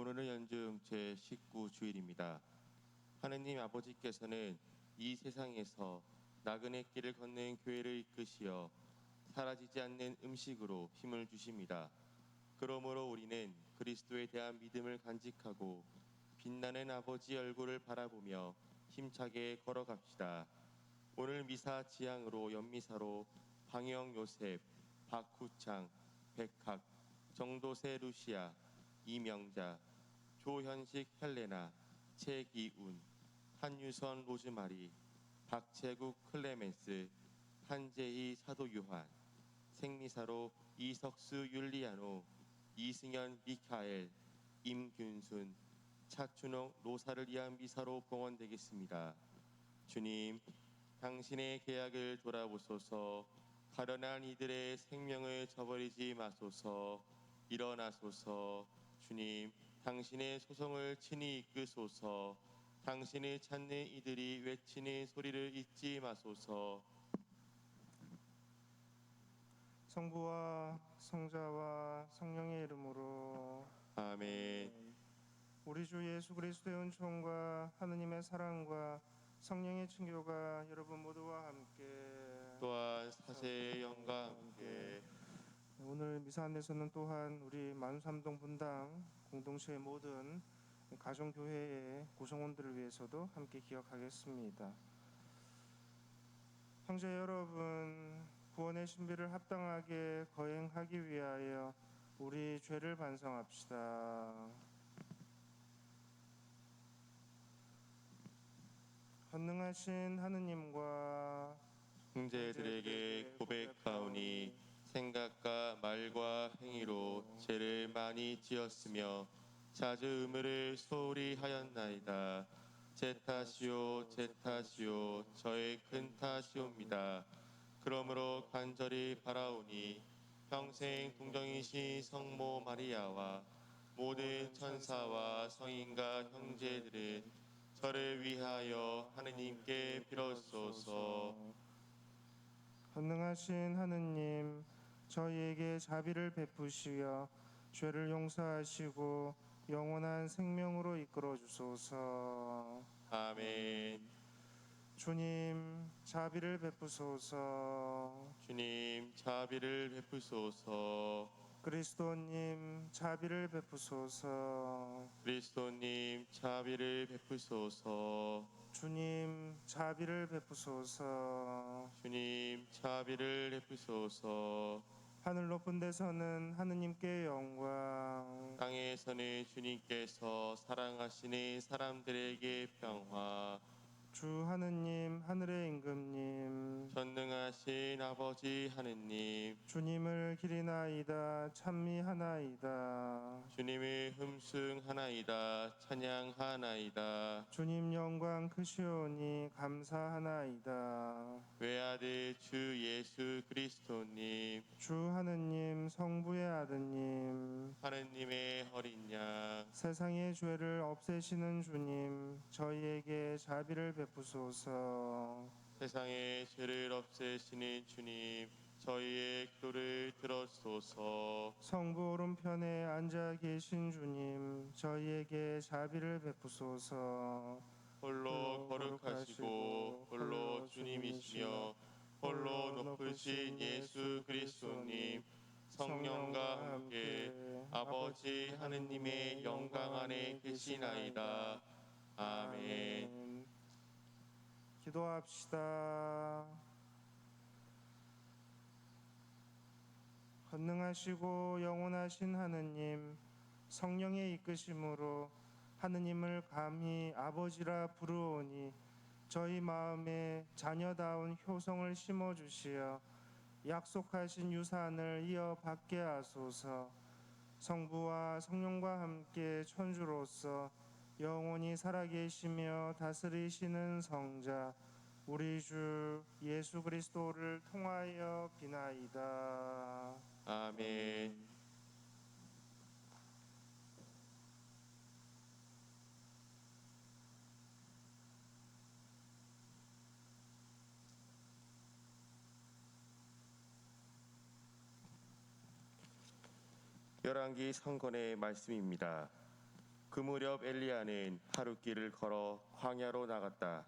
오늘은 연중 제19주일입니다. 하느님 아버지께서는 이 세상에서 나그네 길을 걷는 교회를 이끄시어 사라지지 않는 음식으로 힘을 주십니다. 그러므로 우리는 그리스도에 대한 믿음을 간직하고 빛나는 아버지 얼굴을 바라보며 힘차게 걸어갑시다. 오늘 미사 지향으로 연미사로 방영 요셉, 박후창, 백학, 정도세 루시아, 이명자, 조현식 헬레나, 최기운, 한유선 로즈마리, 박채국 클레멘스, 한재희 사도 요한, 생미사로 이석수 율리아노, 이승현 미카엘, 임균순, 차춘옥 로사를 위한 미사로 봉헌되겠습니다. 주님, 당신의 계약을 돌아보소서. 가련한 이들의 생명을 저버리지 마소서. 일어나소서. 주님, 당신의 소송을 친히 이끄소서. 당신을 찾는 이들이 외치는 소리를 잊지 마소서. 성부와 성자와 성령의 이름으로 아멘. 우리 주 예수 그리스도의 은총과 하느님의 사랑과 성령의 친교가 여러분 모두와 함께 또한 사세의 영과 함께 오늘 미사 안에서는 또한 우리 만삼동 분당 공동체의 모든 가정교회의 구성원들을 위해서도 함께 기억하겠습니다. 형제 여러분, 구원의 신비를 합당하게 거행하기 위하여 우리 죄를 반성합시다. 헌능하신 하느님과 형제들에게 고백하오니 생각과 말과 행위로 죄를 많이 지었으며 자주 의무를 소홀히 하였나이다. 제 탓이요 제 탓이요 저의 큰 탓이옵니다. 그러므로 간절히 바라오니 평생 동정이신 성모 마리아와 모든 천사와 성인과 형제들은 저를 위하여 하느님께 빌어소서. 헌능하신 하느님, 저희에게 자비를 베푸시어 죄를 용서하시고 영원한 생명으로 이끌어 주소서. 아멘. 주님, 자비를 베푸소서. 주님, 자비를 베푸소서. 그리스도님, 자비를 베푸소서. 그리스도님, 자비를 베푸소서. 주님, 자비를 베푸소서. 주님, 자비를 베푸소서. 하늘 높은 데서는 하느님께 영광, 땅에서는 주님께서 사랑하시는 사람들에게 평화. 주 하느님, 하늘의 임금님, 전능하신 아버지 하느님, 주님을 기리나이다, 찬미하나이다. 주님을 흠숭하나이다, 찬양하나이다. 주님 영광 크시오니 감사하나이다. 외아들 주 예수 그리스도님, 주 하느님, 성부의 아드님, 하느님의 어린 양, 세상의 죄를 없애시는 주님, 저희에게 자비를 베푸소서. 세상의 죄를 없애시는 주님, 저희의 기도를 들어소서. 성부 오른편에 앉아 계신 주님, 저희에게 자비를 베푸소서. 홀로 거룩하시고 홀로 주님이시며 홀로 높으신 예수 그리스도님, 성령과 함께 아버지 하느님의 영광 안에 계시나이다. 아멘. 기도합시다. 헌능하시고 영원하신 하느님, 성령의 이끄심으로 하느님을 감히 아버지라 부르오니 저희 마음에 자녀다운 효성을 심어주시어 약속하신 유산을 이어받게 하소서. 성부와 성령과 함께 천주로서 영원히 살아계시며 다스리시는 성자 우리 주 예수 그리스도를 통하여 비나이다. 아멘. 열왕기 성권의 말씀입니다. 그 무렵 엘리야는 하룻길을 걸어 광야로 나갔다.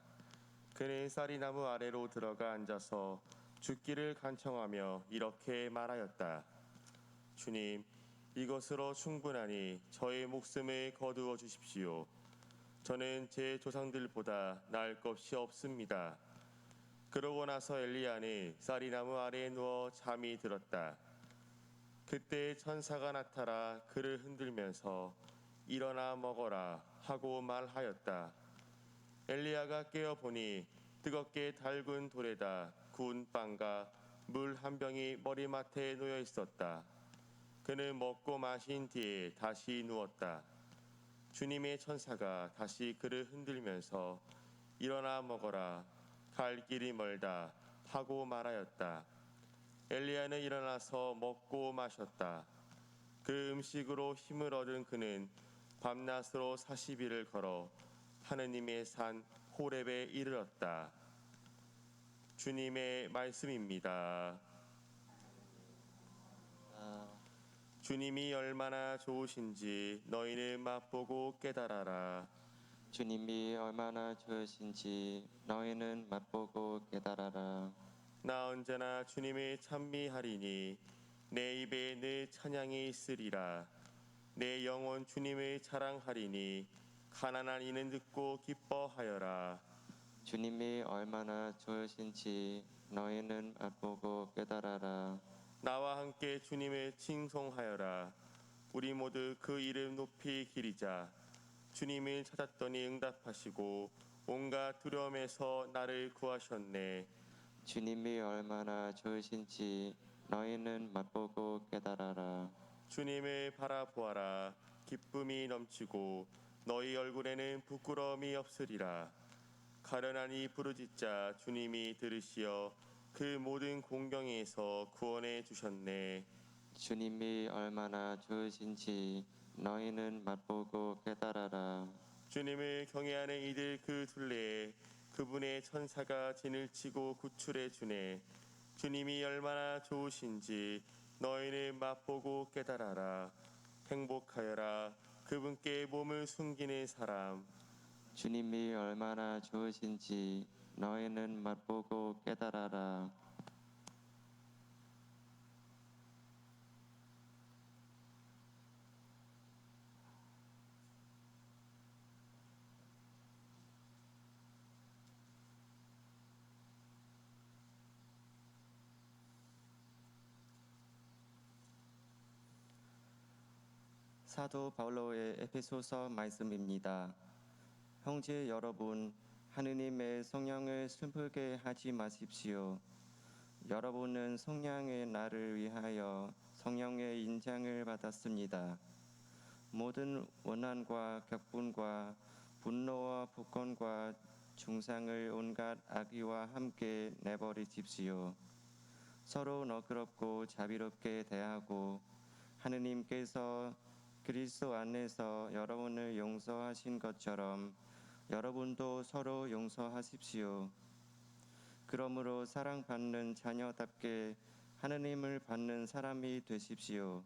그는 쌀이나무 아래로 들어가 앉아서 죽기를 간청하며 이렇게 말하였다. 주님, 이것으로 충분하니 저의 목숨을 거두어 주십시오. 저는 제 조상들보다 나을 것이 없습니다. 그러고 나서 엘리야는 쌀이나무 아래에 누워 잠이 들었다. 그때 천사가 나타나 그를 흔들면서 일어나 먹어라 하고 말하였다. 엘리야가 깨어 보니 뜨겁게 달군 돌에다 구운 빵과 물 한 병이 머리맡에 놓여 있었다. 그는 먹고 마신 뒤에 다시 누웠다. 주님의 천사가 다시 그를 흔들면서 일어나 먹어라, 갈 길이 멀다 하고 말하였다. 엘리야는 일어나서 먹고 마셨다. 그 음식으로 힘을 얻은 그는 밤낮으로 40일을 걸어 하느님의 산 호렙에 이르렀다. 주님의 말씀입니다. 주님이 얼마나 좋으신지 너희는 맛보고 깨달아라. 주님이 얼마나 좋으신지 너희는 맛보고 깨달아라. 나 언제나 주님을 찬미하리니 내 입에 늘 찬양이 있으리라. 내 영혼 주님을 자랑하리니 가난한 이는 듣고 기뻐하여라. 주님이 얼마나 좋으신지 너희는 맛보고 깨달아라. 나와 함께 주님을 칭송하여라. 우리 모두 그 이름 높이 기리자. 주님을 찾았더니 응답하시고 온갖 두려움에서 나를 구하셨네. 주님이 얼마나 좋으신지 너희는 맛보고 깨달아라. 주님을 바라보아라. 기쁨이 넘치고 너희 얼굴에는 부끄러움이 없으리라. 가련하니 부르짖자 주님이 들으시어 그 모든 공경에서 구원해 주셨네. 주님이 얼마나 좋으신지 너희는 맛보고 깨달아라. 주님을 경외하는 이들 그 둘레에 그분의 천사가 진을 치고 구출해 주네. 주님이 얼마나 좋으신지 너희는 맛보고 깨달아라. 행복하여라 그분께 몸을 숨기는 사람. 주님이 얼마나 좋으신지 너희는 맛보고 깨달아라. 사도 바울로의 에베소서 말씀입니다. 형제 여러분, 하느님의 성령을 슬프게 하지 마십시오. 여러분은 성령의 날을 위하여 성령의 인장을 받았습니다. 모든 원한과 격분과 분노와 부권과 중상을 온갖 악의와 함께 내버리십시오. 서로 너그럽고 자비롭게 대하고 하느님께서 그리스도 안에서 여러분을 용서하신 것처럼 여러분도 서로 용서하십시오. 그러므로 사랑받는 자녀답게 하느님을 받는 사람이 되십시오.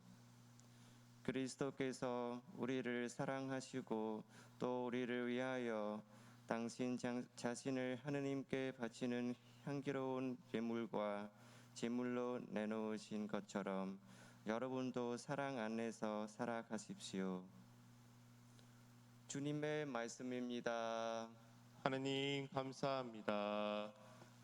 그리스도께서 우리를 사랑하시고 또 우리를 위하여 당신 자신을 하느님께 바치는 향기로운 예물과 제물로 내놓으신 것처럼 여러분도 사랑 안에서 살아가십시오. 주님의 말씀입니다. 하느님 감사합니다.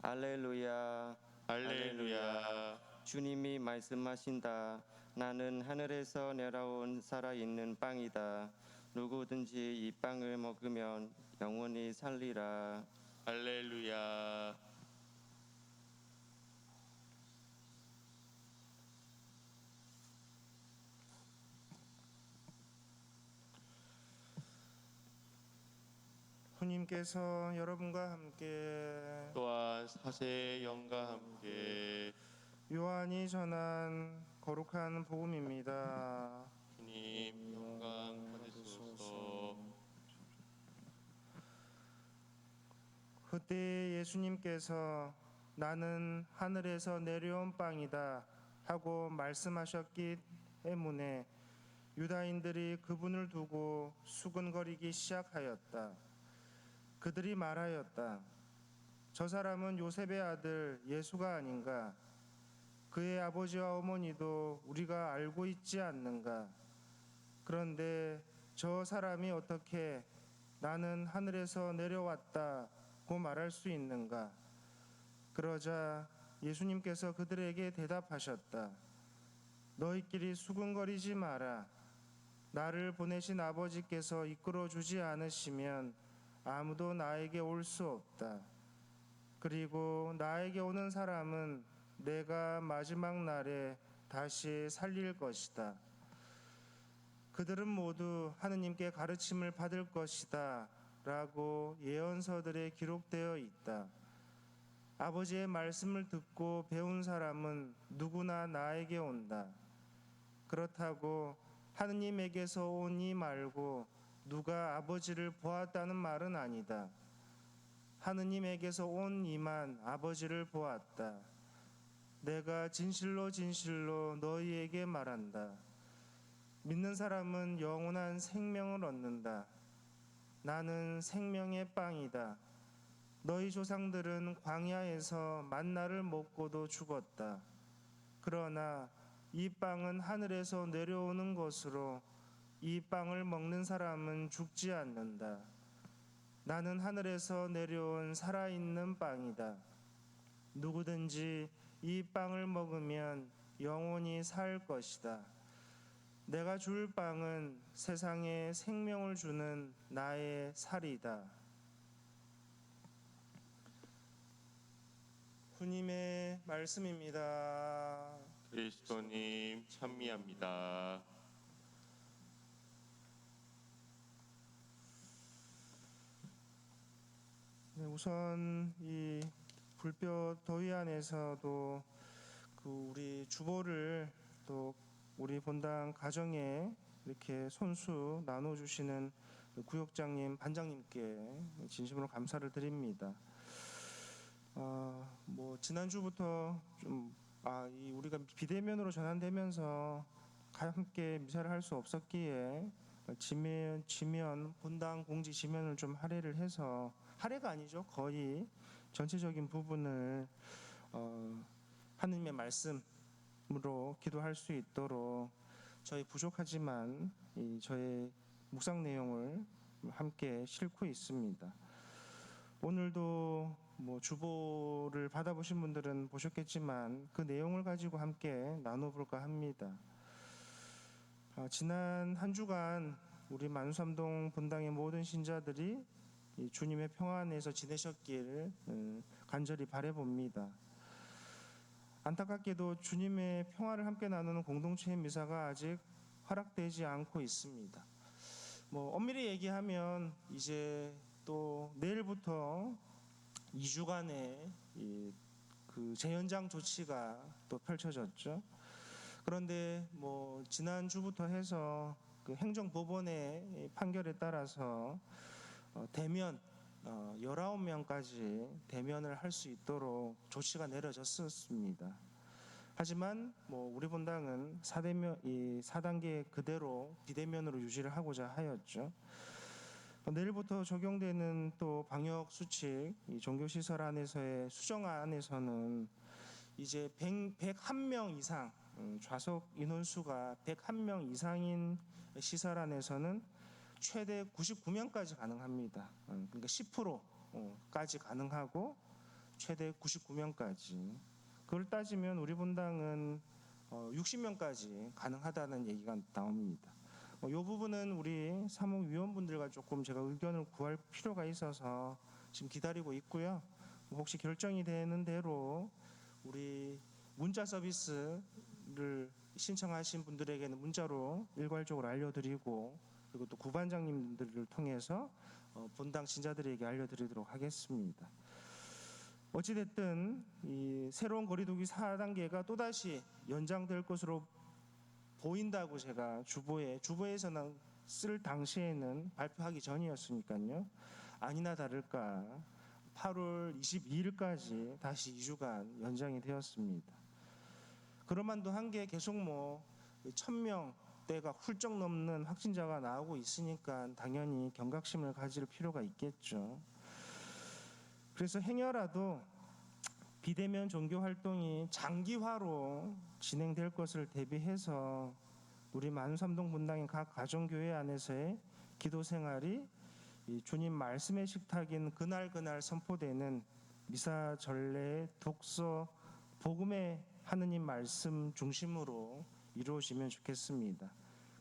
할렐루야. 할렐루야. 주님이 말씀하신다. 나는 하늘에서 내려온 살아있는 빵이다. 누구든지 이 빵을 먹으면 영원히 살리라. 할렐루야. 주님께서 여러분과 함께 또한 사세의 영과 함께 요한이 전한 거룩한 복음입니다. 주님 영광 받으소서. 그때 예수님께서 나는 하늘에서 내려온 빵이다 하고 말씀하셨기 때문에 유다인들이 그분을 두고 수근거리기 시작하였다. 그들이 말하였다. 저 사람은 요셉의 아들 예수가 아닌가? 그의 아버지와 어머니도 우리가 알고 있지 않는가? 그런데 저 사람이 어떻게 나는 하늘에서 내려왔다고 말할 수 있는가? 그러자 예수님께서 그들에게 대답하셨다. 너희끼리 수군거리지 마라. 나를 보내신 아버지께서 이끌어 주지 않으시면 아무도 나에게 올 수 없다. 그리고 나에게 오는 사람은 내가 마지막 날에 다시 살릴 것이다. 그들은 모두 하느님께 가르침을 받을 것이다 라고 예언서들에 기록되어 있다. 아버지의 말씀을 듣고 배운 사람은 누구나 나에게 온다. 그렇다고 하느님에게서 온 이 말고 누가 아버지를 보았다는 말은 아니다. 하느님에게서 온 이만 아버지를 보았다. 내가 진실로 진실로 너희에게 말한다. 믿는 사람은 영원한 생명을 얻는다. 나는 생명의 빵이다. 너희 조상들은 광야에서 만나를 먹고도 죽었다. 그러나 이 빵은 하늘에서 내려오는 것으로 이 빵을 먹는 사람은 죽지 않는다. 나는 하늘에서 내려온 살아있는 빵이다. 누구든지 이 빵을 먹으면 영원히 살 것이다. 내가 줄 빵은 세상에 생명을 주는 나의 살이다. 주님의 말씀입니다. 그리스도님 찬미합니다. 네, 우선 이 불볕 더위 안에서도 우리 주보를 또 우리 본당 가정에 이렇게 손수 나눠주시는 구역장님, 반장님께 진심으로 감사를 드립니다. 지난주부터 우리가 비대면으로 전환되면서 함께 미사를 할 수 없었기에 지면 본당 공지 지면을 좀 할애를 해서, 할애가 아니죠, 거의 전체적인 부분을 하느님의 말씀으로 기도할 수 있도록 저희 부족하지만 저의 묵상 내용을 함께 싣고 있습니다. 오늘도 주보를 받아보신 분들은 보셨겠지만 그 내용을 가지고 함께 나눠볼까 합니다. 지난 한 주간 우리 만우삼동 본당의 모든 신자들이 이 주님의 평화 안에서 지내셨길 간절히 바라봅니다. 안타깝게도 주님의 평화를 함께 나누는 공동체의 미사가 아직 허락되지 않고 있습니다. 엄밀히 얘기하면 이제 또 내일부터 2주간의 그 재연장 조치가 또 펼쳐졌죠. 그런데 지난 주부터 해서 그 행정법원의 판결에 따라서 대면 19명까지 대면을 할 수 있도록 조치가 내려졌었습니다. 하지만 우리 본당은 4단계 그대로 비대면으로 유지를 하고자 하였죠. 내일부터 적용되는 또 방역 수칙, 이 종교시설 안에서의 수정 안에서는 이제 101명 이상, 좌석 인원수가 101명 이상인 시설 안에서는 최대 99명까지 가능합니다. 그러니까 10%까지 가능하고 최대 99명까지. 그걸 따지면 우리 본당은 60명까지 가능하다는 얘기가 나옵니다. 이 부분은 우리 사목위원분들과 조금 제가 의견을 구할 필요가 있어서 지금 기다리고 있고요. 혹시 결정이 되는 대로 우리 문자 서비스를 신청하신 분들에게는 문자로 일괄적으로 알려드리고, 그리고 또 구반장님들을 통해서 본당 신자들에게 알려드리도록 하겠습니다. 어찌됐든 이 새로운 거리두기 4단계가 또다시 연장될 것으로 보인다고 제가 주보에서는 쓸 당시에는 발표하기 전이었으니까요. 아니나 다를까 8월 22일까지 다시 2주간 연장이 되었습니다. 그럴만도 한 게 계속 1000명 때가 훌쩍 넘는 확진자가 나오고 있으니까 당연히 경각심을 가질 필요가 있겠죠. 그래서 행여라도 비대면 종교 활동이 장기화로 진행될 것을 대비해서 우리 만삼동 분당의 각 가정교회 안에서의 기도 생활이 이 주님 말씀의 식탁인 그날 선포되는 미사 전례 독서 복음의 하느님 말씀 중심으로 이루어지면 좋겠습니다.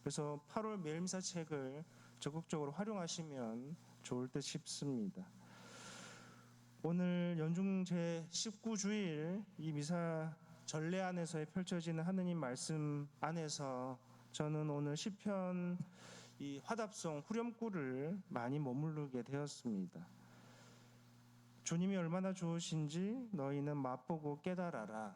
그래서 8월 매일미사 책을 적극적으로 활용하시면 좋을 듯 싶습니다. 오늘 연중 제19주일 이 미사 전례 안에서 펼쳐지는 하느님 말씀 안에서 저는 오늘 시편 이 화답송 후렴구를 많이 머무르게 되었습니다. 주님이 얼마나 좋으신지 너희는 맛보고 깨달아라.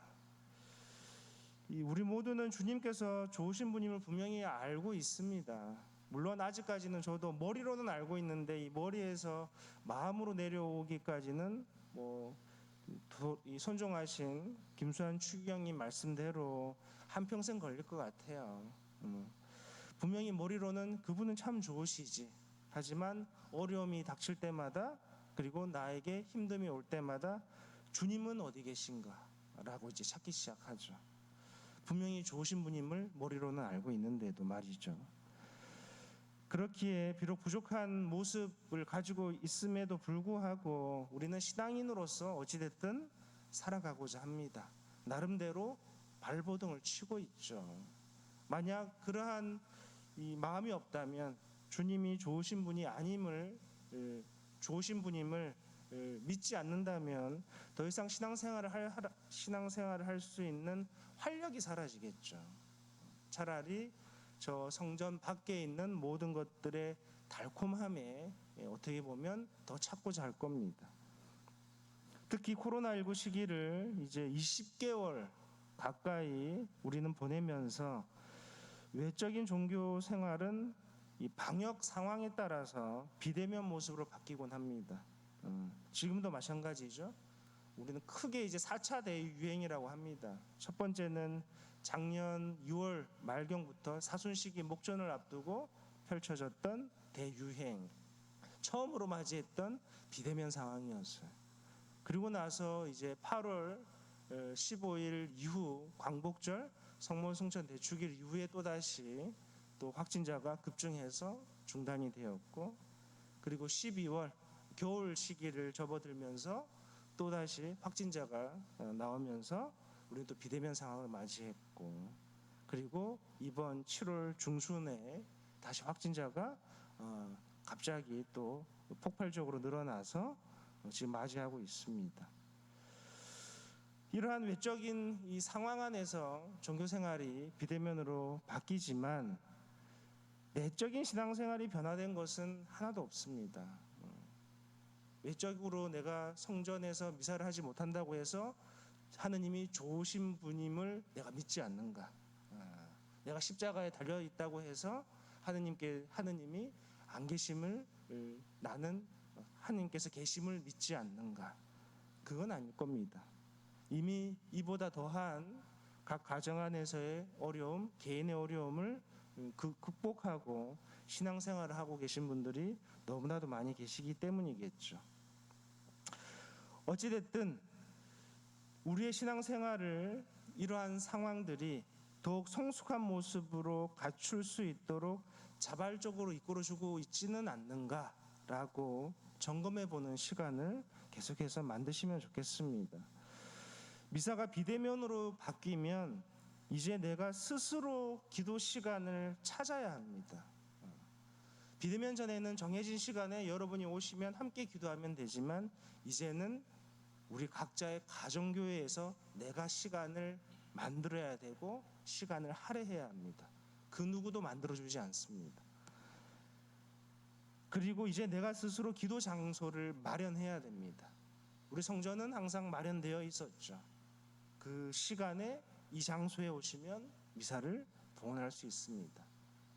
우리 모두는 주님께서 좋으신 분임을 분명히 알고 있습니다. 물론 아직까지는 저도 머리로는 알고 있는데 이 머리에서 마음으로 내려오기까지는 이 손종하신 김수환 추기경님 말씀대로 한평생 걸릴 것 같아요. 분명히 머리로는 그분은 참 좋으시지. 하지만 어려움이 닥칠 때마다 그리고 나에게 힘듦이 올 때마다 주님은 어디 계신가? 라고 이제 찾기 시작하죠. 분명히 좋으신 분임을 머리로는 알고 있는데도 말이죠. 그렇기에 비록 부족한 모습을 가지고 있음에도 불구하고 우리는 신앙인으로서 어찌됐든 살아가고자 합니다. 나름대로 발버둥을 치고 있죠. 만약 그러한 이 마음이 없다면 주님이 좋으신 분이 아님을 좋으신 분임을 믿지 않는다면 더 이상 신앙생활을 할 수 있는 활력이 사라지겠죠. 차라리 저 성전 밖에 있는 모든 것들의 달콤함에 어떻게 보면 더 찾고자 할 겁니다. 특히 코로나19 시기를 이제 20개월 가까이 우리는 보내면서 외적인 종교 생활은 이 방역 상황에 따라서 비대면 모습으로 바뀌곤 합니다. 지금도 마찬가지죠. 우리는 크게 이제 4차 대유행이라고 합니다. 첫 번째는 작년 6월 말경부터 사순시기 목전을 앞두고 펼쳐졌던 대유행, 처음으로 맞이했던 비대면 상황이었어요. 그리고 나서 이제 8월 15일 이후 광복절 성모승천 대축일 이후에 또다시 또 확진자가 급증해서 중단이 되었고, 그리고 12월 겨울 시기를 접어들면서 또다시 확진자가 나오면서 우리는 또 비대면 상황을 맞이했고, 그리고 이번 7월 중순에 다시 확진자가 갑자기 또 폭발적으로 늘어나서 지금 맞이하고 있습니다. 이러한 외적인 이 상황 안에서 종교생활이 비대면으로 바뀌지만 내적인 신앙생활이 변화된 것은 하나도 없습니다. 외적으로 내가 성전에서 미사를 하지 못한다고 해서 하느님이 좋으신 분임을 내가 믿지 않는가? 내가 십자가에 달려 있다고 해서 하느님이 안 계심을 나는 하느님께서 계심을 믿지 않는가? 그건 아닐 겁니다. 이미 이보다 더한 각 가정 안에서의 어려움, 개인의 어려움을 극복하고 신앙생활을 하고 계신 분들이 너무나도 많이 계시기 때문이겠죠. 어찌됐든 우리의 신앙생활을 이러한 상황들이 더욱 성숙한 모습으로 갖출 수 있도록 자발적으로 이끌어주고 있지는 않는가라고 점검해보는 시간을 계속해서 만드시면 좋겠습니다. 미사가 비대면으로 바뀌면 이제 내가 스스로 기도 시간을 찾아야 합니다. 비대면 전에는 정해진 시간에 여러분이 오시면 함께 기도하면 되지만 이제는 우리 각자의 가정교회에서 내가 시간을 만들어야 되고 시간을 할애해야 합니다. 그 누구도 만들어주지 않습니다. 그리고 이제 내가 스스로 기도 장소를 마련해야 됩니다. 우리 성전은 항상 마련되어 있었죠. 그 시간에 이 장소에 오시면 미사를 봉헌할 수 있습니다.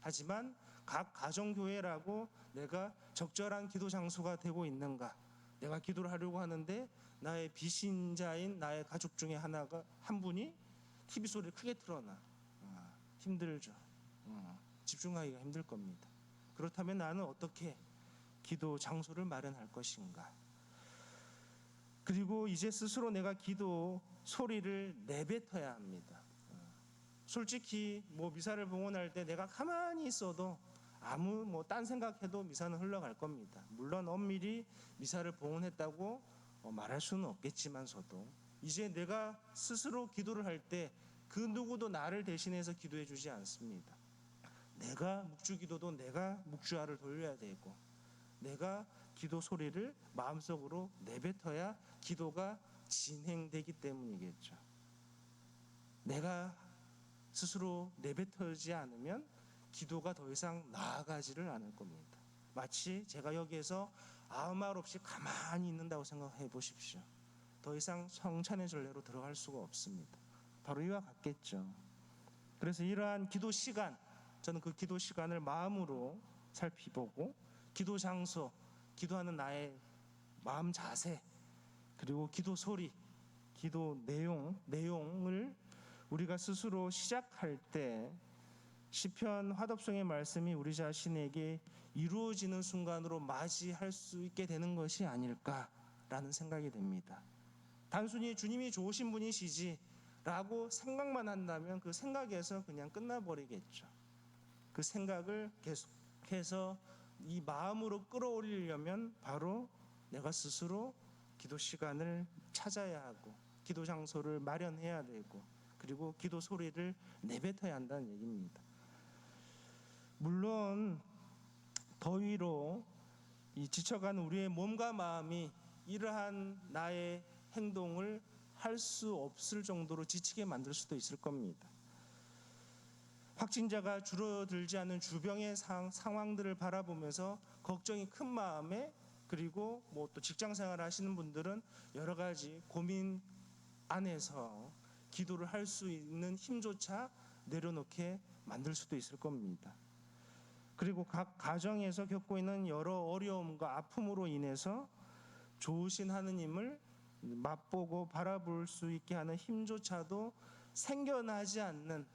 하지만 각 가정교회라고 내가 적절한 기도 장소가 되고 있는가? 내가 기도를 하려고 하는데 나의 비신자인 나의 가족 중에 한 분이 TV 소리를 크게 틀어놔. 힘들죠. 집중하기가 힘들 겁니다. 그렇다면 나는 어떻게 기도 장소를 마련할 것인가? 그리고 이제 스스로 내가 기도 소리를 내뱉어야 합니다. 솔직히 미사를 봉헌할 때 내가 가만히 있어도 아무 딴 생각해도 미사는 흘러갈 겁니다. 물론 엄밀히 미사를 봉헌했다고 말할 수는 없겠지만서도 이제 내가 스스로 기도를 할 때 그 누구도 나를 대신해서 기도해 주지 않습니다. 내가 묵주기도도 내가 묵주알을 돌려야 되고 내가 기도 소리를 마음속으로 내뱉어야 기도가 진행되기 때문이겠죠. 내가 스스로 내뱉지 않으면 기도가 더 이상 나아가지를 않을 겁니다. 마치 제가 여기에서 아무 말 없이 가만히 있는다고 생각해 보십시오. 더 이상 성찬의 전례로 들어갈 수가 없습니다. 바로 이와 같겠죠. 그래서 이러한 기도 시간, 저는 그 기도 시간을 마음으로 살피보고 기도 장소, 기도하는 나의 마음 자세, 그리고 기도 소리, 기도 내용을 우리가 스스로 시작할 때 시편 화답송의 말씀이 우리 자신에게 이루어지는 순간으로 맞이할 수 있게 되는 것이 아닐까라는 생각이 됩니다. 단순히 주님이 좋으신 분이시지 라고 생각만 한다면 그 생각에서 그냥 끝나버리겠죠. 그 생각을 계속해서 이 마음으로 끌어올리려면 바로 내가 스스로 기도 시간을 찾아야 하고 기도 장소를 마련해야 되고 그리고 기도 소리를 내뱉어야 한다는 얘기입니다. 물론 더위로 이 지쳐가는 우리의 몸과 마음이 이러한 나의 행동을 할 수 없을 정도로 지치게 만들 수도 있을 겁니다. 확진자가 줄어들지 않는 주변의 상황들을 바라보면서 걱정이 큰 마음에 그리고 또 직장 생활을 하시는 분들은 여러 가지 고민 안에서 기도를 할 수 있는 힘조차 내려놓게 만들 수도 있을 겁니다. 그리고 각 가정에서 겪고 있는 여러 어려움과 아픔으로 인해서 좋으신 하느님을 맛보고 바라볼 수 있게 하는 힘조차도 생겨나지 않는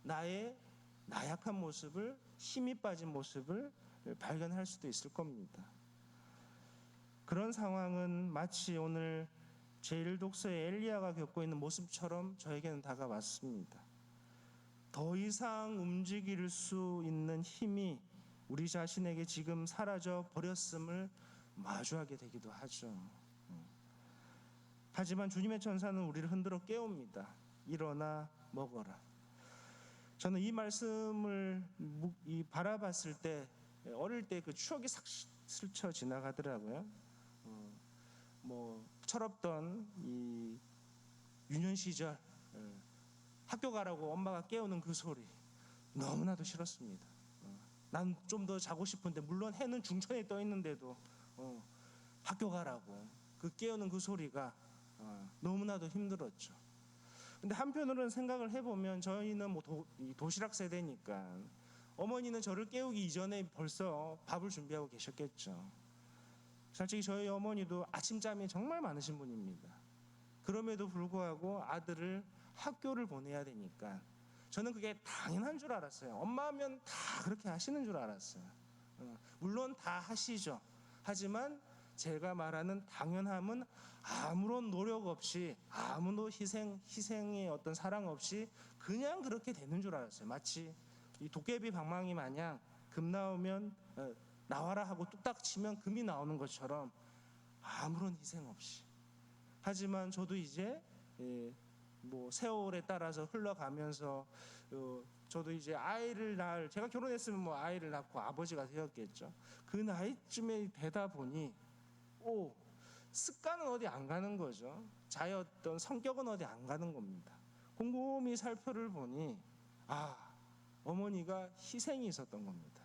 나의 나약한 모습을, 힘이 빠진 모습을 발견할 수도 있을 겁니다. 그런 상황은 마치 오늘 제1독서의 엘리야가 겪고 있는 모습처럼 저에게는 다가왔습니다. 더 이상 움직일 수 있는 힘이 우리 자신에게 지금 사라져 버렸음을 마주하게 되기도 하죠. 하지만 주님의 천사는 우리를 흔들어 깨웁니다. 일어나 먹어라. 저는 이 말씀을 바라봤을 때 어릴 때 그 추억이 싹 스쳐 지나가더라고요. 철없던 이 유년 시절 학교 가라고 엄마가 깨우는 그 소리 너무나도 싫었습니다. 난 좀 더 자고 싶은데 물론 해는 중천에 떠 있는데도 학교 가라고 그 깨우는 그 소리가 너무나도 힘들었죠. 근데 한편으로는 생각을 해보면 저희는 도시락 세대니까 어머니는 저를 깨우기 이전에 벌써 밥을 준비하고 계셨겠죠. 솔직히 저희 어머니도 아침잠이 정말 많으신 분입니다. 그럼에도 불구하고 아들을 학교를 보내야 되니까 저는 그게 당연한 줄 알았어요. 엄마면 다 그렇게 하시는 줄 알았어요. 물론 다 하시죠. 하지만 제가 말하는 당연함은 아무런 노력 없이 아무도 희생의 어떤 사랑 없이 그냥 그렇게 되는 줄 알았어요. 마치 이 도깨비 방망이 마냥 금 나오면 나와라 하고 뚝딱 치면 금이 나오는 것처럼 아무런 희생 없이. 하지만 저도 이제 세월에 따라서 흘러가면서 저도 이제 제가 결혼했으면 아이를 낳고 아버지가 되었겠죠. 그 나이쯤에 되다 보니 습관은 어디 안 가는 거죠. 자의 어떤 성격은 어디 안 가는 겁니다. 곰곰이 살펴를 보니 어머니가 희생이 있었던 겁니다.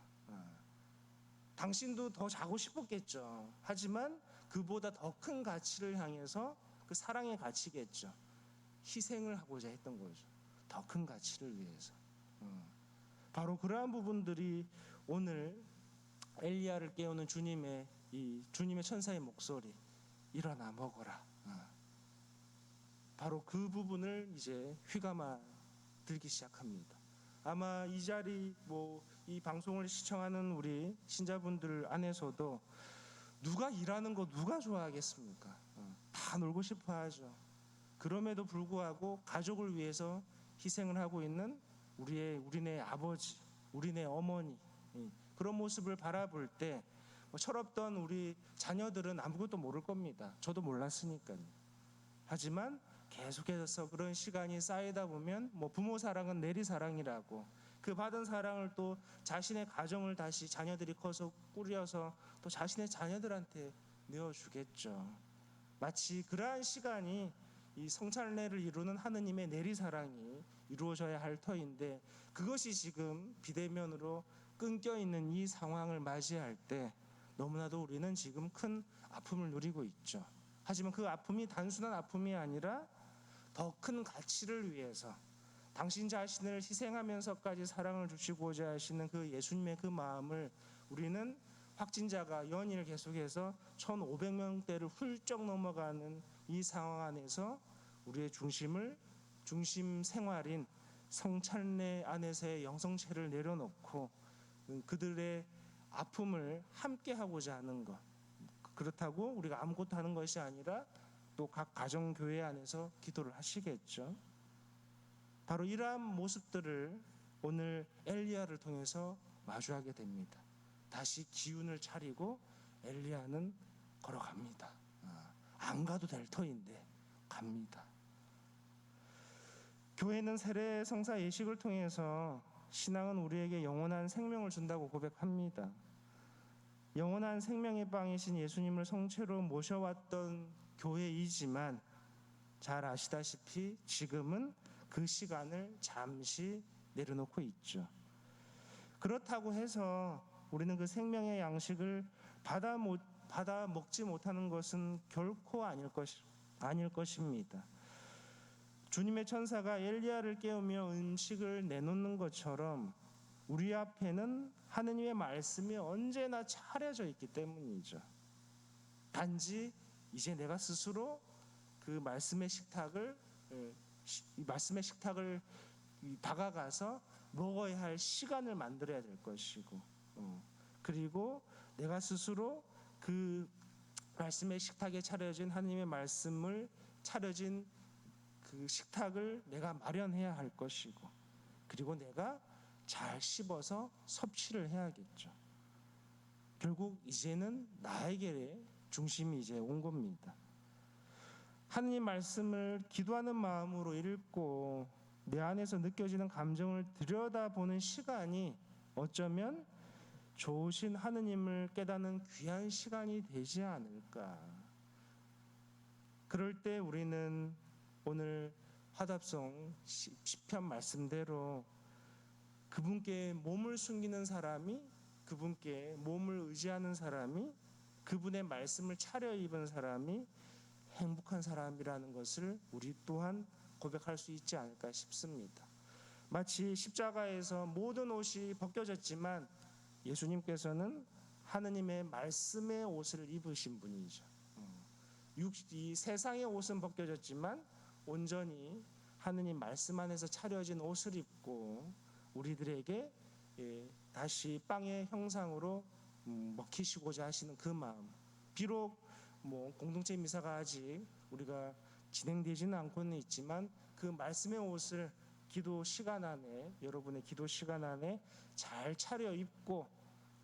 당신도 더 자고 싶었겠죠. 하지만 그보다 더 큰 가치를 향해서 그 사랑의 가치겠죠. 희생을 하고자 했던 거죠. 더 큰 가치를 위해서. 바로 그러한 부분들이 오늘 엘리야를 깨우는 주님의 천사의 목소리, 일어나 먹어라. 바로 그 부분을 이제 휘감아 들기 시작합니다. 아마 이 자리 이 방송을 시청하는 우리 신자분들 안에서도 누가 일하는 거 누가 좋아하겠습니까? 다 놀고 싶어 하죠. 그럼에도 불구하고 가족을 위해서 희생을 하고 있는 우리네 아버지, 우리네 어머니, 그런 모습을 바라볼 때 철없던 우리 자녀들은 아무것도 모를 겁니다. 저도 몰랐으니까요. 하지만 계속해서 그런 시간이 쌓이다 보면 부모 사랑은 내리 사랑이라고, 그 받은 사랑을 또 자신의 가정을 다시 자녀들이 커서 꾸려서 또 자신의 자녀들한테 내어주겠죠. 마치 그러한 시간이 이 성찬례를 이루는 하느님의 내리 사랑이 이루어져야 할 터인데, 그것이 지금 비대면으로 끊겨 있는 이 상황을 맞이할 때 너무나도 우리는 지금 큰 아픔을 누리고 있죠. 하지만 그 아픔이 단순한 아픔이 아니라 더 큰 가치를 위해서 당신 자신을 희생하면서까지 사랑을 주시고자 하시는 그 예수님의 그 마음을 우리는 확진자가 연일 계속해서 1,500명대를 훌쩍 넘어가는 이 상황 안에서 우리의 중심 생활인 성찬례 안에서의 영성체를 내려놓고 그들의 아픔을 함께 하고자 하는 것, 그렇다고 우리가 아무것도 하는 것이 아니라 또 각 가정교회 안에서 기도를 하시겠죠. 바로 이러한 모습들을 오늘 엘리야를 통해서 마주하게 됩니다. 다시 기운을 차리고 엘리야는 걸어갑니다. 안 가도 될 터인데 갑니다. 교회는 세례 성사 예식을 통해서 신앙은 우리에게 영원한 생명을 준다고 고백합니다. 영원한 생명의 빵이신 예수님을 성체로 모셔왔던 교회이지만 잘 아시다시피 지금은 그 시간을 잠시 내려놓고 있죠. 그렇다고 해서 우리는 그 생명의 양식을 받아 먹지 못하는 것은 결코 아닐 것입니다. 주님의 천사가 엘리야를 깨우며 음식을 내놓는 것처럼 우리 앞에는 하느님의 말씀이 언제나 차려져 있기 때문이죠. 단지 이제 내가 스스로 그 말씀의 식탁을 다가가서 먹어야 할 시간을 만들어야 될 것이고, 그리고 내가 스스로 그 말씀의 식탁에 차려진 하나님의 말씀을 차려진 그 식탁을 내가 마련해야 할 것이고, 그리고 내가 잘 씹어서 섭취를 해야겠죠. 결국 이제는 나에게 중심이 이제 온 겁니다. 하느님 말씀을 기도하는 마음으로 읽고 내 안에서 느껴지는 감정을 들여다보는 시간이 어쩌면 좋으신 하느님을 깨닫는 귀한 시간이 되지 않을까. 그럴 때 우리는 오늘 화답송 시편 말씀대로 그분께 몸을 숨기는 사람이, 그분께 몸을 의지하는 사람이, 그분의 말씀을 차려입은 사람이 행복한 사람이라는 것을 우리 또한 고백할 수 있지 않을까 싶습니다. 마치 십자가에서 모든 옷이 벗겨졌지만 예수님께서는 하느님의 말씀의 옷을 입으신 분이죠. 이 세상의 옷은 벗겨졌지만 온전히 하느님 말씀 안에서 차려진 옷을 입고 우리들에게 다시 빵의 형상으로 먹히시고자 하시는 그 마음. 비록 공동체 미사가 아직 우리가 진행되지는 않고는 있지만 그 말씀의 옷을 기도 시간 안에, 여러분의 기도 시간 안에 잘 차려입고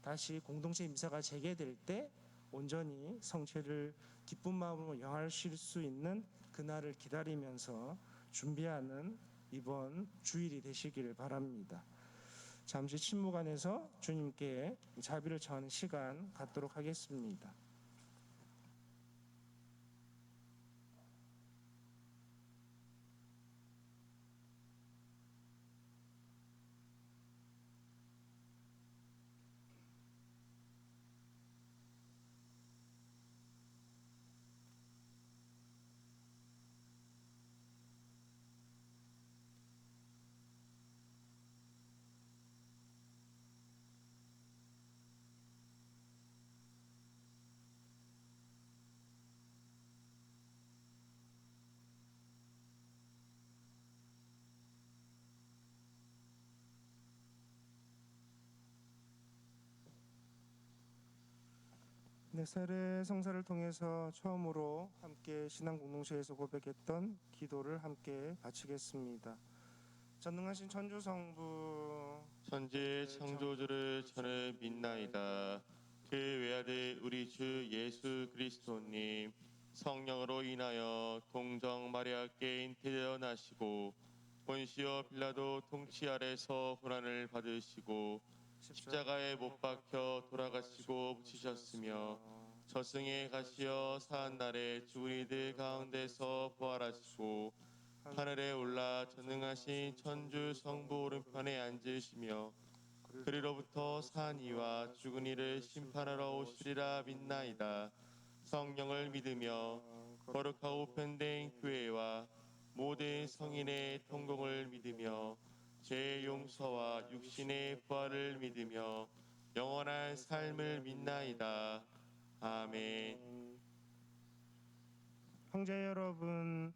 다시 공동체 미사가 재개될 때 온전히 성체를 기쁜 마음으로 영하실 수 있는 그날을 기다리면서 준비하는 이번 주일이 되시기를 바랍니다. 잠시 침묵 안에서 주님께 자비를 청하는 시간 갖도록 하겠습니다. 네, 세례 성사를 통해서 처음으로 함께 신앙 공동체에서 고백했던 기도를 함께 바치겠습니다. 전능하신 천주 성부, 천지의 창조주를 저는 믿나이다. 그 외아들 우리 주 예수 그리스도님 성령으로 인하여 동정 마리아께 잉태되어나시고 본시오 빌라도 통치 아래서 고난을 받으시고 십자가에 못 박혀 돌아가시고 묻히셨으며 저승에 가시어 사한 날에 죽은 이들 가운데서 부활하시고 하늘에 올라 전능하신 천주 성부 오른편에 앉으시며 그리로부터 산 이와 죽은 이를 심판하러 오시리라 믿나이다. 성령을 믿으며 거룩하고 편된 교회와 모든 성인의 통공을 믿으며 죄의 용서와 육신의 부활을 믿으며 영원한 삶을 믿나이다. 아멘. 형제 여러분,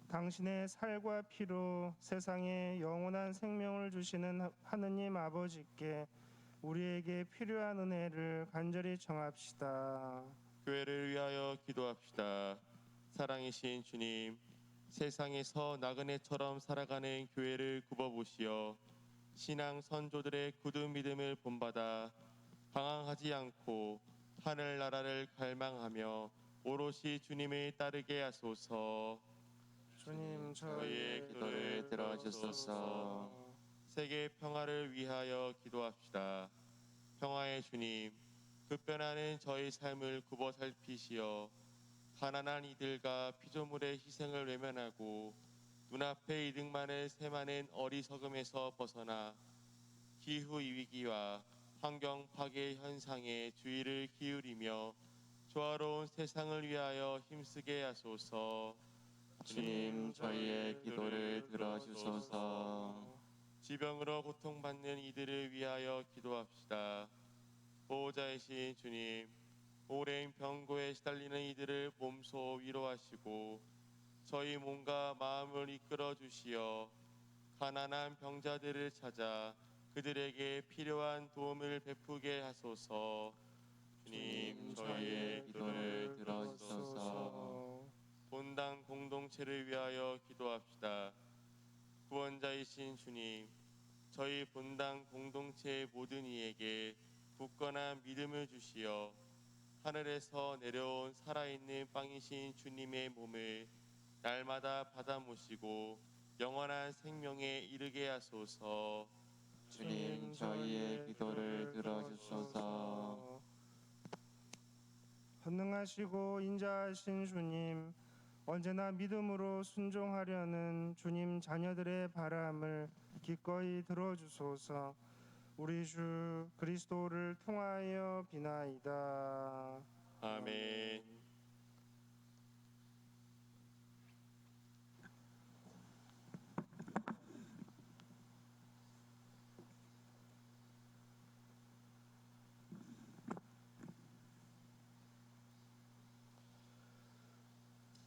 당신의 살과 피로 세상에 영원한 생명을 주시는 하느님 아버지께 우리에게 필요한 은혜를 간절히 청합시다. 교회를 위하여 기도합시다. 사랑이신 주님, 세상에서 나그네처럼 살아가는 교회를 굽어보시어 신앙 선조들의 굳은 믿음을 본받아 방황하지 않고 하늘나라를 갈망하며 오롯이 주님을 따르게 하소서. 주님, 저희의 기도를 들어주소서. 세계 평화를 위하여 기도합시다. 평화의 주님, 급변하는 저희 삶을 굽어 살피시어 가난한 이들과 피조물의 희생을 외면하고 눈앞의 이득만을 세마는 어리석음에서 벗어나 기후 위기와 환경 파괴 현상에 주의를 기울이며 조화로운 세상을 위하여 힘쓰게 하소서. 주님, 저희의 기도를 들어주소서. 지병으로 고통받는 이들을 위하여 기도합시다. 보호자이신 주님, 오랜 병고에 시달리는 이들을 몸소 위로하시고 저희 몸과 마음을 이끌어 주시어 가난한 병자들을 찾아 그들에게 필요한 도움을 베푸게 하소서. 주님, 저희의 기도를 들어주소서. 본당 공동체를 위하여 기도합시다. 구원자이신 주님, 저희 본당 공동체의 모든 이에게 굳건한 믿음을 주시어 하늘에서 내려온 살아있는 빵이신 주님의 몸을 날마다 받아 모시고 영원한 생명에 이르게 하소서. 주님, 저희의 기도를 들어주소서. 전능하시고 인자하신 주님, 언제나 믿음으로 순종하려는 주님 자녀들의 바람을 기꺼이 들어주소서. 우리 주 그리스도를 통하여 비나이다. 아멘.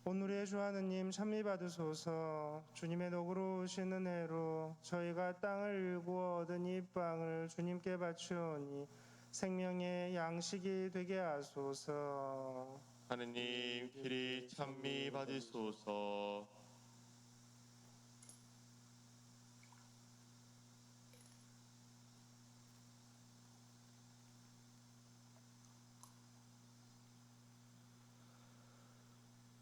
오늘의 주 하느님 찬미 받으소서. 주님의 너그러우신 은혜로 저희가 땅을 일구어 얻은 이 빵을 주님께 바치오니 생명의 양식이 되게 하소서. 하느님 길이 찬미 받으소서.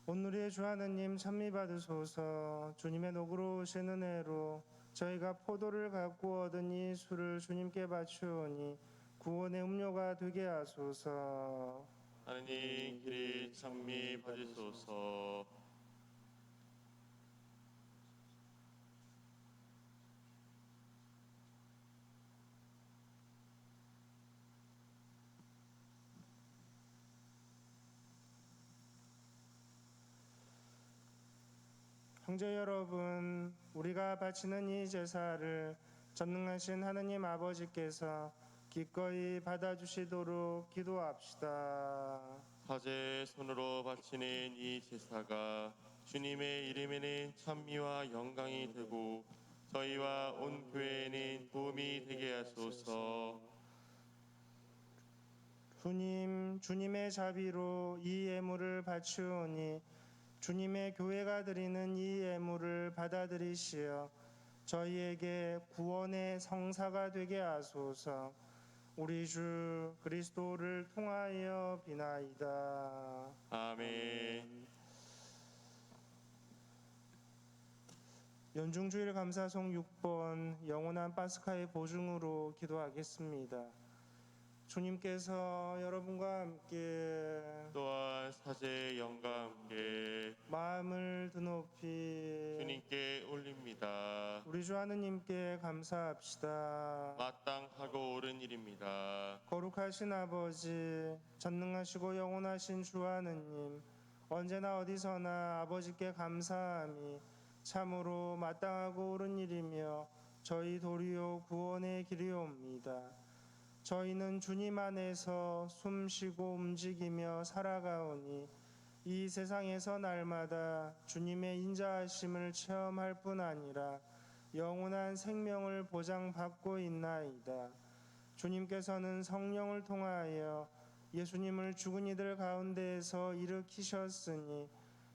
오늘의 주 하느님 찬미 받으소서. 주님의 너그러우신 은혜로 저희가 포도를 갖고 얻은 이 술을 주님께 바치오니 구원의 음료가 되게 하소서. 하느님 길이 찬미 받으소서. 형제 여러분, 우리가 바치는 이 제사를 전능하신 하느님 아버지께서 기꺼이 받아주시도록 기도합시다. 사제의 손으로 바치는 이 제사가 주님의 이름에는 찬미와 영광이 되고 저희와 온 교회에는 도움이 되게 하소서. 주님의 자비로 이 예물을 바치오니 주님의 교회가 드리는 이 예물을 받아들이시어 저희에게 구원의 성사가 되게 하소서. 우리 주 그리스도를 통하여 비나이다. 아멘. 연중주일 감사송 6번 영원한 파스카의 보증으로 기도하겠습니다. 주님께서 여러분과 함께 또한 사제의 영과 함께 마음을 드높이 주님께 올립니다. 우리 주 하느님께 감사합시다. 마땅하고 옳은 일입니다. 거룩하신 아버지, 전능하시고 영원하신 주 하느님, 언제나 어디서나 아버지께 감사함이 참으로 마땅하고 옳은 일이며 저희 도리어 구원의 길이옵니다. 저희는 주님 안에서 숨쉬고 움직이며 살아가오니 이 세상에서 날마다 주님의 인자하심을 체험할 뿐 아니라 영원한 생명을 보장받고 있나이다. 주님께서는 성령을 통하여 예수님을 죽은 이들 가운데에서 일으키셨으니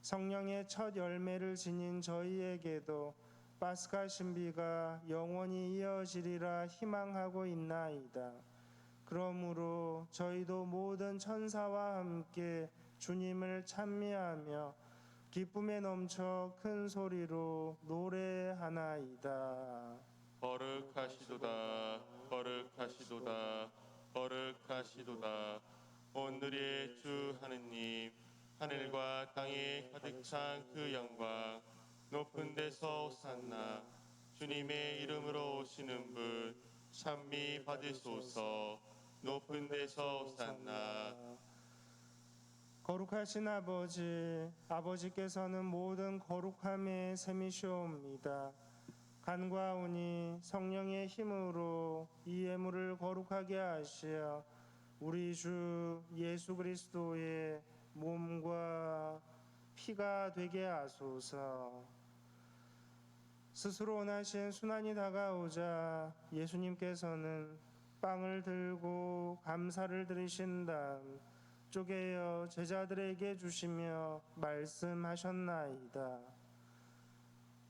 성령의 첫 열매를 지닌 저희에게도 파스카 신비가 영원히 이어지리라 희망하고 있나이다. 그러므로 저희도 모든 천사와 함께 주님을 찬미하며 기쁨에 넘쳐 큰 소리로 노래하나이다. 거룩하시도다, 거룩하시도다, 거룩하시도다. 오늘의 주 하느님, 하늘과 땅에 가득 찬 그 영광, 높은 데서 호산나. 주님의 이름으로 오시는 분 찬미 받으소서. 높은 데서 호산나. 거룩하신 아버지, 아버지께서는 모든 거룩함의 셈이시옵니다. 간과하오니 성령의 힘으로 이 예물을 거룩하게 하시어 우리 주 예수 그리스도의 몸과 피가 되게 하소서. 스스로 원하신 순환이 다가오자 예수님께서는 빵을 들고 감사를 드리신 다음 쪼개어 제자들에게 주시며 말씀하셨나이다.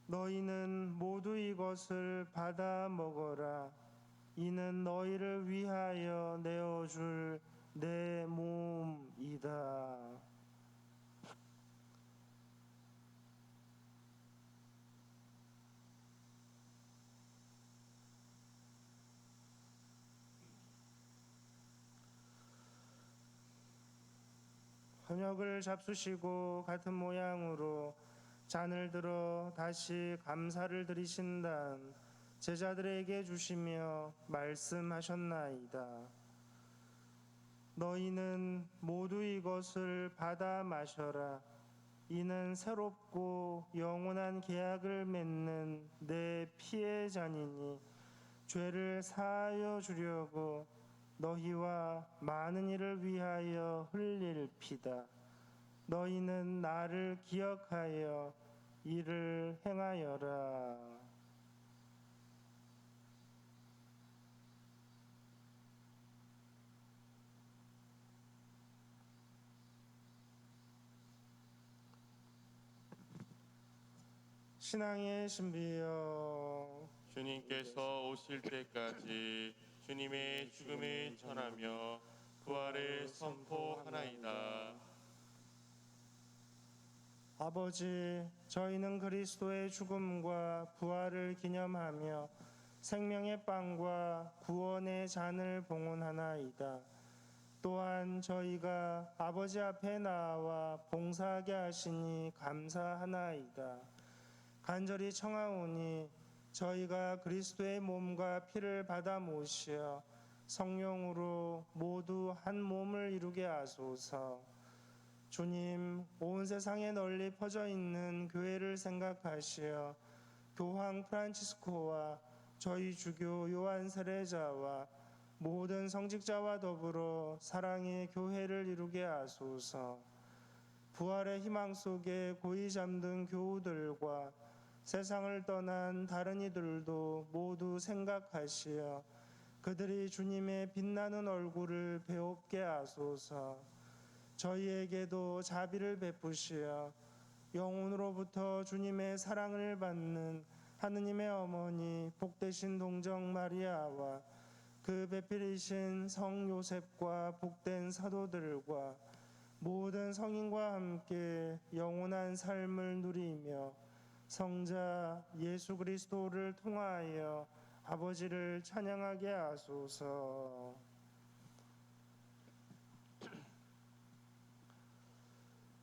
너희는 모두 이것을 받아 먹어라. 이는 너희를 위하여 내어줄 내 몸이다. 현역을 잡수시고 같은 모양으로 잔을 들어 다시 감사를 드리신 다음 제자들에게 주시며 말씀하셨나이다. 너희는 모두 이것을 받아 마셔라. 이는 새롭고 영원한 계약을 맺는 내 피의 잔이니 죄를 사하여 주려고 너희와 많은 이를 위하여 흘릴 피다. 너희는 나를 기억하여 이를 행하여라. 신앙의 신비여, 주님께서 오실 때까지 주님의 죽음을 전하며 부활을 선포하나이다. 아버지, 저희는 그리스도의 죽음과 부활을 기념하며 생명의 빵과 구원의 잔을 봉헌하나이다. 또한 저희가 아버지 앞에 나와 봉사하게 하시니 감사하나이다. 간절히 청하오니 저희가 그리스도의 몸과 피를 받아 모시어 성령으로 모두 한 몸을 이루게 하소서. 주님, 온 세상에 널리 퍼져 있는 교회를 생각하시어 교황 프란치스코와 저희 주교 요한 세례자와 모든 성직자와 더불어 사랑의 교회를 이루게 하소서. 부활의 희망 속에 고이 잠든 교우들과 세상을 떠난 다른 이들도 모두 생각하시어 그들이 주님의 빛나는 얼굴을 배웁게 하소서. 저희에게도 자비를 베푸시어 영혼으로부터 주님의 사랑을 받는 하느님의 어머니 복되신 동정 마리아와 그 배필이신 성 요셉과 복된 사도들과 모든 성인과 함께 영원한 삶을 누리며 성자 예수 그리스도를 통하여 아버지를 찬양하게 하소서.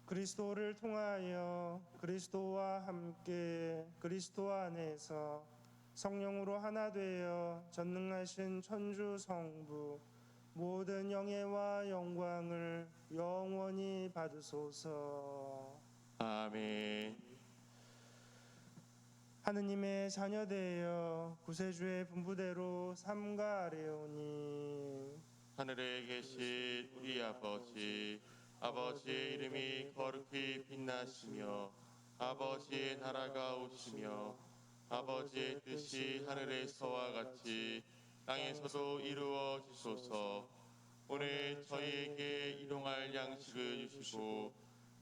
그리스도를 통하여 그리스도와 함께 그리스도 안에서 성령으로 하나 되어 전능하신 천주 성부 모든 영예와 영광을 영원히 받으소서. 아멘. 하느님의 자녀되어 구세주의 분부대로 삼가 아뢰오니 하늘에 계신 우리 아버지, 아버지의 이름이 거룩히 빛나시며 아버지의 나라가 오시며 아버지의 뜻이 하늘에서와 같이 땅에서도 이루어지소서. 오늘 저희에게 일용할 양식을 주시고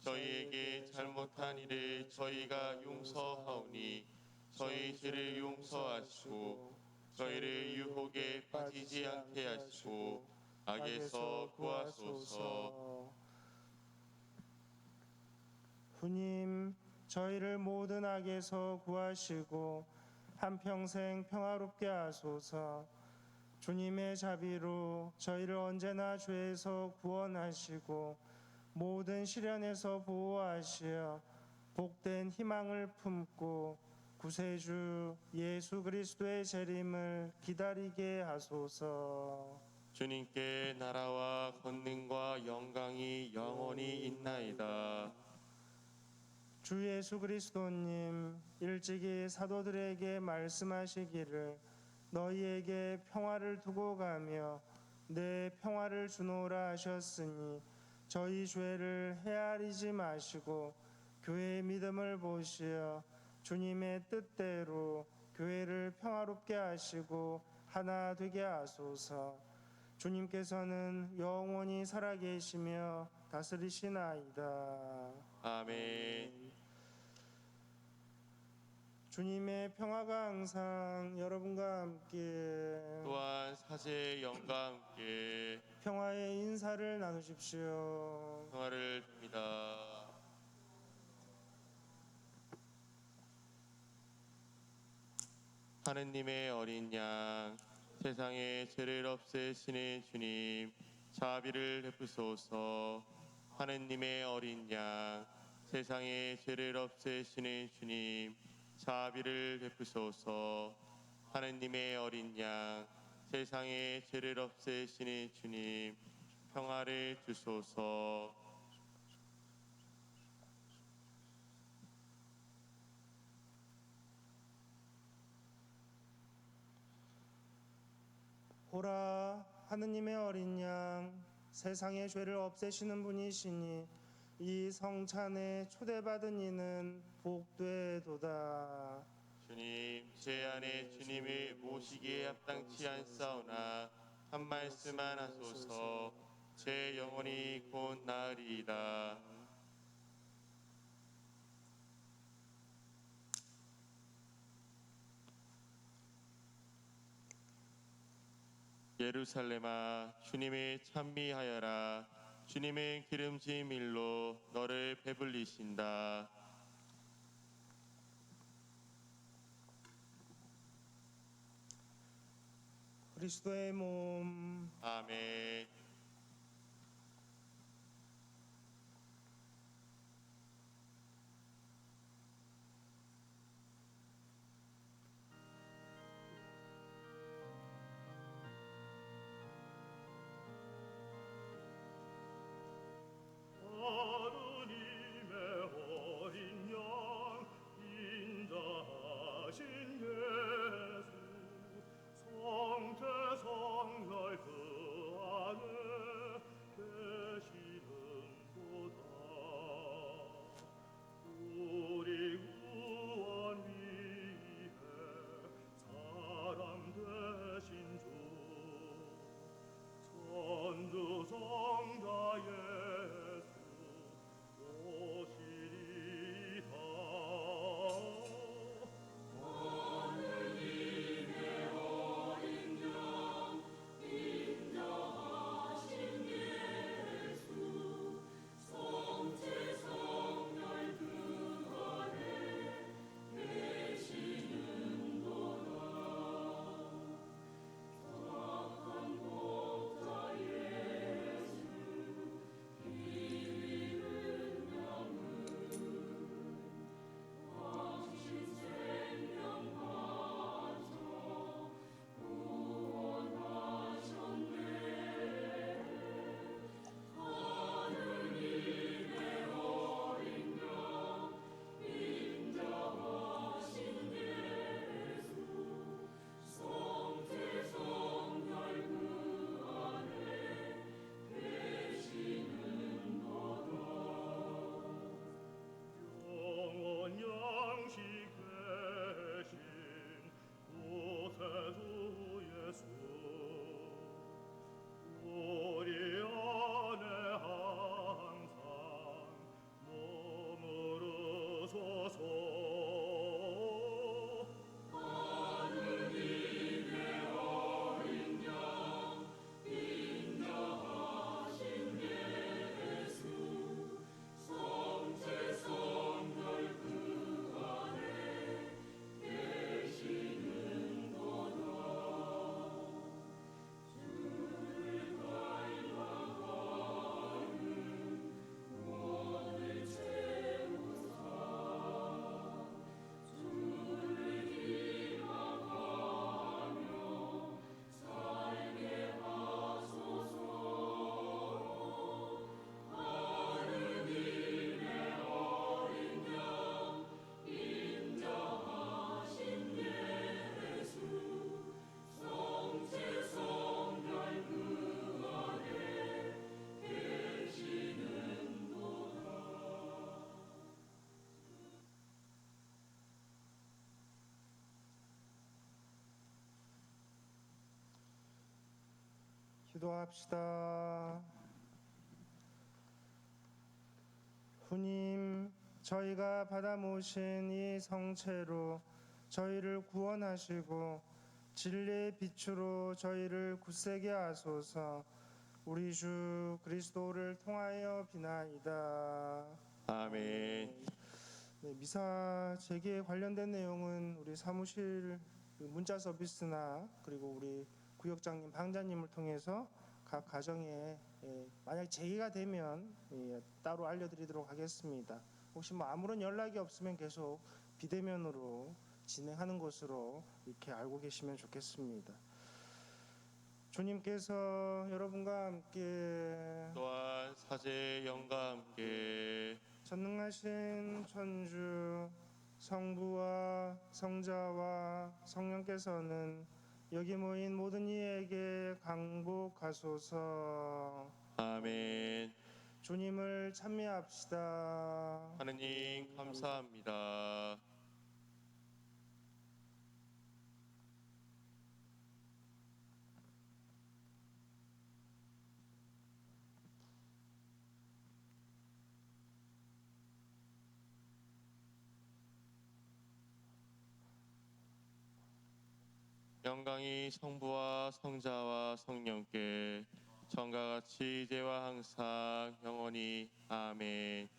저희에게 잘못한 일을 저희가 용서하오니 저희 죄를 용서하시고 저희를 유혹에 빠지지 않게 하시고 악에서 구하소서. 주님, 저희를 모든 악에서 구하시고 한평생 평화롭게 하소서. 주님의 자비로 저희를 언제나 죄에서 구원하시고 모든 시련에서 보호하시어 복된 희망을 품고 구세주 예수 그리스도의 재림을 기다리게 하소서. 주님께 나라와 권능과 영광이 영원히 있나이다. 주 예수 그리스도님, 일찍이 사도들에게 말씀하시기를 너희에게 평화를 두고 가며 내 평화를 주노라 하셨으니 저희 죄를 헤아리지 마시고 교회의 믿음을 보시어 주님의 뜻대로 교회를 평화롭게 하시고 하나 되게 하소서. 주님께서는 영원히 살아계시며 다스리시나이다. 아멘. 주님의 평화가 항상 여러분과 함께 또한 사제의 영과 함께 평화의 인사를 나누십시오. 평화를 빕니다. 하느님의 어린 양, 세상의 죄를 없애시는 주님, 자비를 베푸소서. 하느님의 어린 양, 세상의 죄를 없애시는 주님, 자비를 베푸소서. 하느님의 어린 양, 세상의 죄를 없애시는 주님, 평화를 주소서. 보라, 하느님의 어린 양, 세상의 죄를 없애시는 분이시니 이 성찬에 초대받은 이는 복되도다. 주님, 제 안에 주님을 모시기에 합당치 않사오나 한 말씀만 하소서. 제 영혼이 곧 나으리이다. 예루살렘아, 주님을 찬미하여라. 주님은 기름진 밀로 너를 배불리신다. 그리스도의 몸, 아멘. 하느님의 어린 양 인자하신 예수 성태성날 그 기도합시다. 주님, 저희가 받아 모신 이 성체로 저희를 구원하시고 진리의 빛으로 저희를 굳세게 하소서. 우리 주 그리스도를 통하여 비나이다. 아멘. 네, 미사 재개에 관련된 내용은 우리 사무실 문자 서비스나 그리고 우리 구역장님, 방자님을 통해서 각 가정에 만약 재개가 되면 따로 알려드리도록 하겠습니다. 혹시 뭐 아무런 연락이 없으면 계속 비대면으로 진행하는 것으로 이렇게 알고 계시면 좋겠습니다. 주님께서 여러분과 함께 또한 사제의 영과 함께 전능하신 천주 성부와 성자와 성령께서는 여기 모인 모든 이에게 강복하소서. 아멘. 주님을 찬미합시다. 하느님 감사합니다. 영광이 성부와 성자와 성령께 전과 같이 이제와 항상 영원히 아멘.